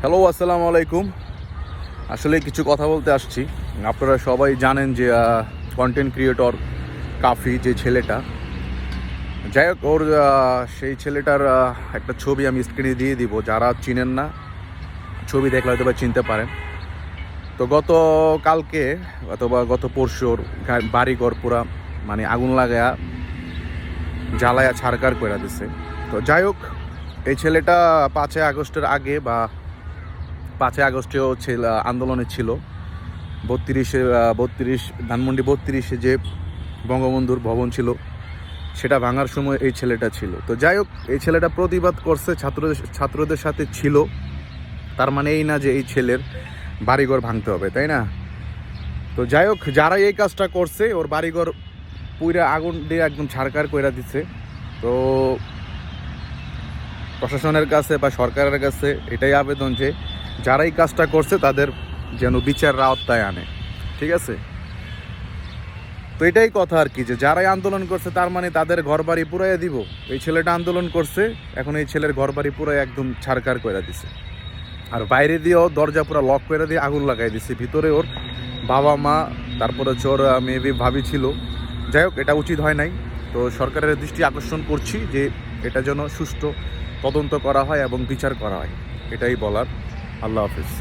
Hello, আসসালামু আলাইকুম। আসলে কিছু কথা বলতে আসছি। আপনারা সবাই জানেন যে কন্টেন্ট ক্রিয়েটর কাফি যে ছেলেটা, যাই হোক ওর সেই ছেলেটার একটা ছবি আমি স্ক্রিনে দিয়ে দিব, যারা চিনেন না ছবি দেখলে হয়তো বা চিনতে পারেন। তো গত কালকে অথবা গত পরশু ওর বাড়িঘর পুরা মানে আগুন লাগায়া জ্বালায়া ছাড়কার করে দিছে। তো যাই হোক, এই ছেলেটা 5ই আগস্টের আগে বা 5ই আগস্টেও আন্দোলনে ছিল। 32 ধানমন্ডি 32-এ যে বঙ্গবন্ধুর ভবন ছিল সেটা ভাঙার সময় এই ছেলেটা ছিল। তো যাই হোক, এই ছেলেটা প্রতিবাদ করছে, ছাত্রদের সাথে ছিল। তার মানে এই না যে এই ছেলের বাড়িঘর ভাঙতে হবে, তাই না? তো যাই হোক, যারা এই কাজটা করছে ওর বাড়িঘর পুরা আগুন দিয়ে একদম ছারকার কইরা দিচ্ছে। তো প্রশাসনের কাছে বা সরকারের কাছে এটাই আবেদন যে যারা এই কাজটা করছে তাদের যেন বিচারের আওতায় আনে, ঠিক আছে? তো এটাই কথা আর কি, যে যারাই আন্দোলন করছে তার মানে তাদের ঘর বাড়ি পুরাইয়া দিব। এই ছেলেটা আন্দোলন করছে, এখন এই ছেলের ঘর বাড়ি পুরাই একদম ছারকার করে দিছে। আর বাইরে দিয়েও দরজা পুরো লক করে দিয়ে আগুন লাগাই দিছে। ভিতরে ওর বাবা মা, তারপরে ওর মেবি ভাবি ছিল। যাই হোক, এটা উচিত হয় নাই। তো সরকারের দৃষ্টি আকর্ষণ করছি যে এটা যেন সুষ্ঠু তদন্ত করা হয় এবং বিচার করা হয়, এটাই বলার। আল্লাহ হাফিজ।